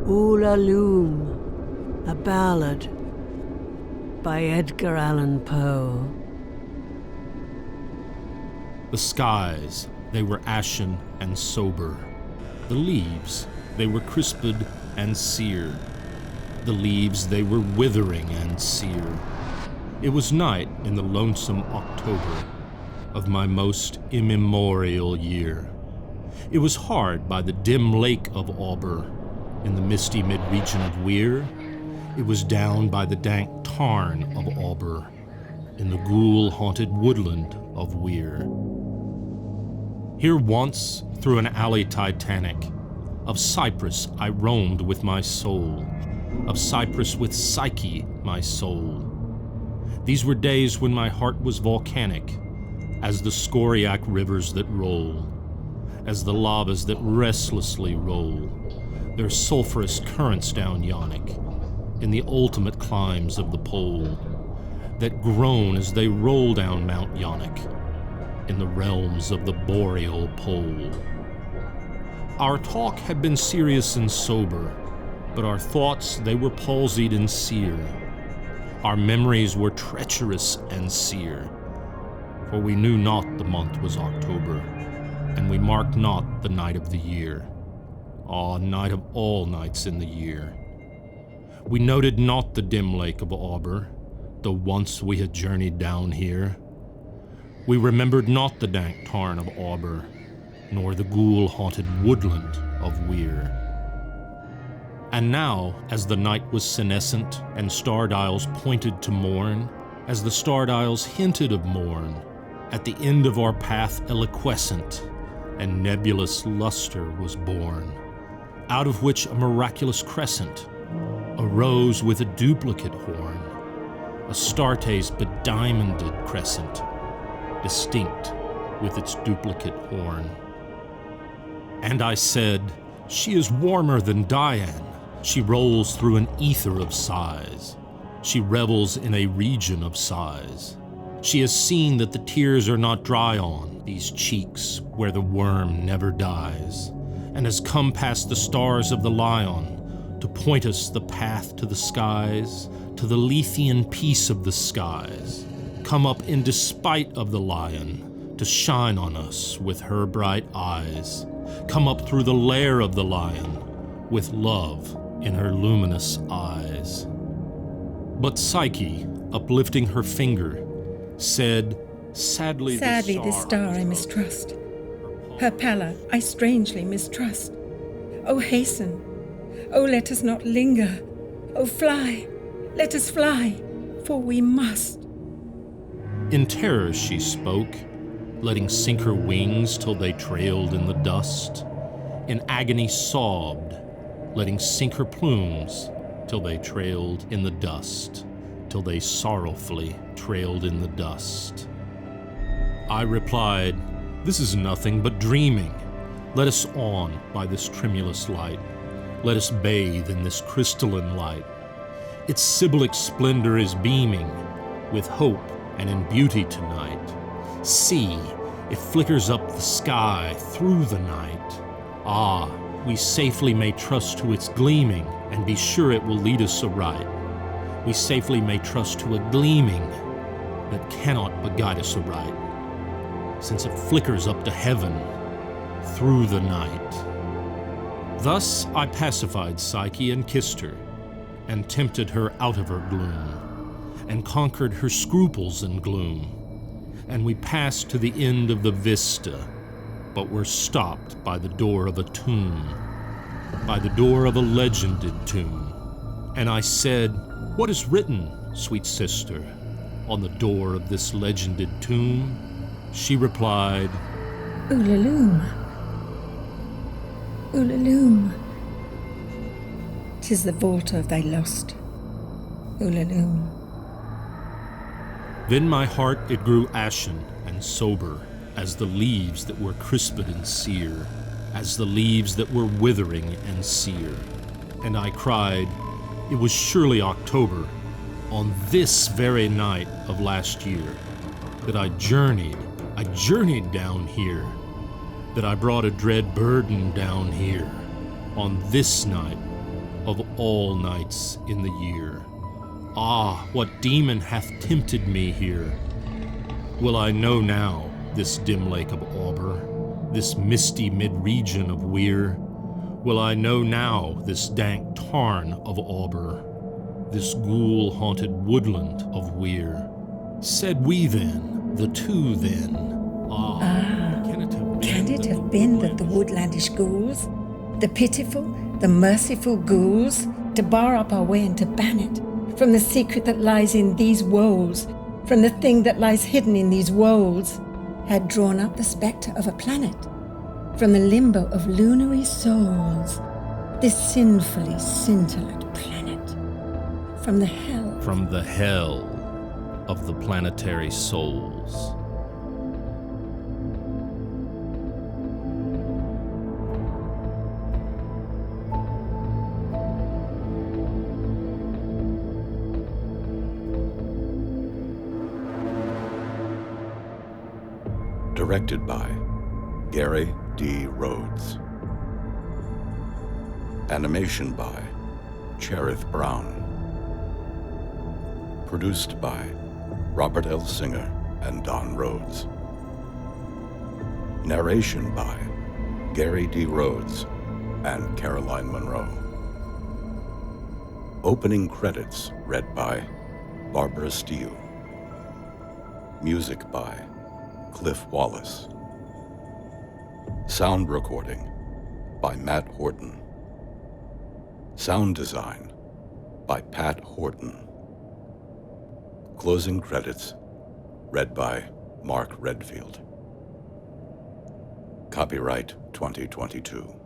Ulalume, a ballad by Edgar Allan Poe. The skies, they were ashen and sober. The leaves, they were crisped and seared. The leaves, they were withering and sere. It was night in the lonesome October of my most immemorial year. It was hard by the dim lake of Auber, in the misty mid-region of Weir. It was down by the dank tarn of Auber, in the ghoul-haunted woodland of Weir. Here once, through an alley titanic, of cypress I roamed with my soul, of cypress with Psyche, my soul. These were days when my heart was volcanic, as the scoriac rivers that roll, as the lavas that restlessly roll, their sulphurous currents down Yonic, in the ultimate climbs of the pole, that groan as they roll down Mount Yonic, in the realms of the boreal pole. Our talk had been serious and sober, but our thoughts, they were palsied and sere. Our memories were treacherous and sere, for we knew not the month was October, and we marked not the night of the year. Ah, night of all nights in the year. We noted not the dim lake of Auber, though once we had journeyed down here. We remembered not the dank tarn of Auber, nor the ghoul-haunted woodland of Weir. And now, as the night was senescent and star dials pointed to morn, as the star dials hinted of morn, at the end of our path eloquescent and nebulous luster was born, out of which a miraculous crescent arose with a duplicate horn, Astarte's bediamonded crescent, distinct with its duplicate horn. And I said, she is warmer than Dian. She rolls through an ether of sighs. She revels in a region of sighs. She has seen that the tears are not dry on these cheeks where the worm never dies, and has come past the stars of the lion to point us the path to the skies, to the Lethean peace of the skies, come up in despite of the lion to shine on us with her bright eyes, come up through the lair of the lion with love in her luminous eyes. But Psyche, uplifting her finger, said, Sadly this star I mistrust. Her pallor I strangely mistrust. Oh, hasten. Oh, let us not linger. Oh, fly. Let us fly, for we must. In terror she spoke, letting sink her wings till they trailed in the dust. In agony sobbed, letting sink her plumes till they trailed in the dust, till they sorrowfully trailed in the dust. I replied, This is nothing but dreaming. Let us on by this tremulous light. Let us bathe in this crystalline light. Its Sibylic splendor is beaming with hope and in beauty tonight. See, it flickers up the sky through the night. Ah, we safely may trust to its gleaming and be sure it will lead us aright. We safely may trust to a gleaming that cannot but guide us aright, since it flickers up to heaven through the night. Thus I pacified Psyche and kissed her, and tempted her out of her gloom, and conquered her scruples and gloom, and we passed to the end of the vista, but were stopped by the door of a tomb, by the door of a legended tomb. And I said, What is written, sweet sister, on the door of this legended tomb? She replied, Ulalume. Ulalume. 'Tis the vault of thy lost. Ulalume. Then my heart it grew ashen and sober, as the leaves that were crisped and sere, as the leaves that were withering and sere. And I cried, It was surely October, on this very night of last year, that I journeyed down here, that I brought a dread burden down here, on this night of all nights in the year. Ah, what demon hath tempted me here? Will I know now this dim lake of Auber, this misty mid-region of Weir? Will I know now this dank tarn of Auber, this ghoul-haunted woodland of Weir? Said we then, the two then, Can it have been that the woodlandish ghouls, the pitiful, the merciful ghouls, to bar up our way and to ban it, from the secret that lies in these woes, from the thing that lies hidden in these woes, had drawn up the spectre of a planet, from the limbo of lunary souls, this sinfully scintillant planet, from the hell. From the hell of the planetary souls. Directed by Gary D. Rhodes. Animation by Cherith Brown. Produced by Robert L. Singer and Don Rhodes. Narration by Gary D. Rhodes and Caroline Monroe. Opening credits read by Barbara Steele. Music by Cliff Wallace. Sound recording by Matt Horton. Sound design by Pat Horton. Closing credits read by Mark Redfield. Copyright 2022.